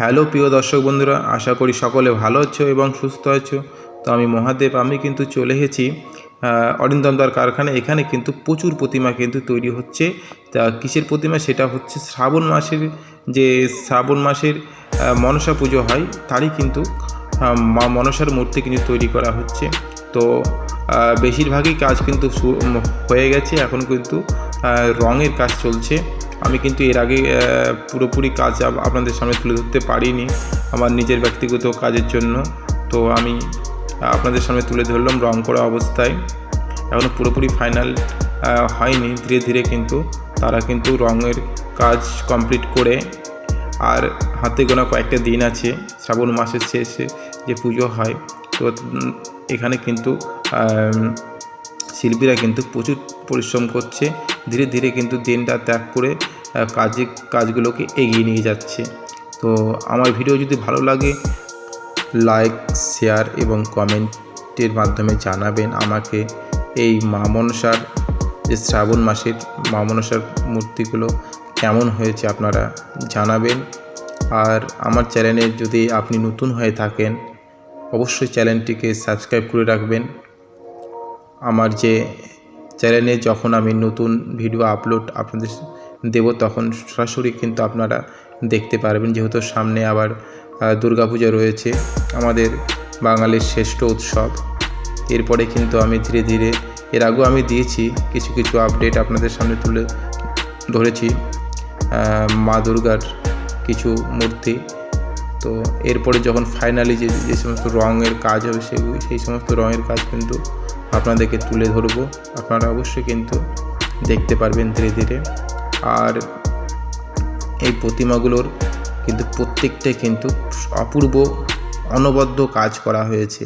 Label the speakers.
Speaker 1: Hello প্রিয় দর্শক বন্ধুরা, আশা করি সকলে ভালো আছো এবং সুস্থ আছো। তো আমি মহাদেব, আমি কিন্তু চলে এসেছি অরিন্দমদার কারখানা। এখানে কিন্তু প্রচুর প্রতিমা কিন্তু তৈরি হচ্ছে। তা কিসের প্রতিমা? সেটা হচ্ছে শ্রাবণ মাসের, যে শ্রাবণ মাসের মনসা পুজো হয়, তারই কিন্তু মা মনসার মূর্তি কিন্তু তৈরি করা হচ্ছে। তো বেশিরভাগই কাজ কিন্তু হয়ে গেছে, এখন কিন্তু রঙের কাজ চলছে। আমি কিন্তু এর আগে পুরোপুরি কাজ আপনাদের সামনে তুলে ধরতে পারিনি আমার নিজের ব্যক্তিগত কাজের জন্য। তো আমি আপনাদের সামনে তুলে ধরলাম রং করা অবস্থায়। এখনও পুরোপুরি ফাইনাল হয়নি, ধীরে ধীরে কিন্তু তারা কিন্তু রঙের কাজ কমপ্লিট করে, আর হাতে গোনা কয়েকটা দিন আছে শ্রাবণ মাসের শেষে যে পুজো হয়। তো এখানে কিন্তু শিল্পীরা কিন্তু প্রচুর পরিশ্রম করছে, ধীরে ধীরে কিন্তু দিনটা ত্যাগ করে কাজগুলোকে এগিয়ে নিয়ে যাচ্ছে। তো আমার ভিডিও যদি ভালো লাগে, লাইক, শেয়ার এবং কমেন্টের মাধ্যমে জানাবেন আমাকে এই মা মনসার, যে শ্রাবণ মাসের মা মনসার মূর্তিগুলো কেমন হয়েছে আপনারা জানাবেন। আর আমার চ্যানেলে যদি আপনি নতুন হয়ে থাকেন, অবশ্যই চ্যানেলটিকে সাবস্ক্রাইব করে রাখবেন। আমার যে চ্যানেলে যখন আমি নতুন ভিডিও আপলোড আপনাদের দেব, তখন সরাসরি কিন্তু আপনারা দেখতে পারবেন, যেহেতু সামনে আবার দুর্গাপূজা রয়েছে, আমাদের বাঙালির শ্রেষ্ঠ উৎসব। এরপরে কিন্তু আমি ধীরে ধীরে, এর আগেও আমি দিয়েছি কিছু কিছু আপডেট আপনাদের সামনে তুলে ধরেছি মা দুর্গার কিছু মূর্তি। তো এরপরে যখন ফাইনালি যে সমস্ত রঙের কাজ হবে, সেই সমস্ত রঙের কাজ কিন্তু আপনাদেরকে তুলে ধরবো, আপনারা অবশ্যই কিন্তু দেখতে পারবেন ধীরে ধীরে। আর এই প্রতিমাগুলোর কিন্তু প্রত্যেকটাই কিন্তু অপূর্ব অনবদ্য কাজ করা হয়েছে।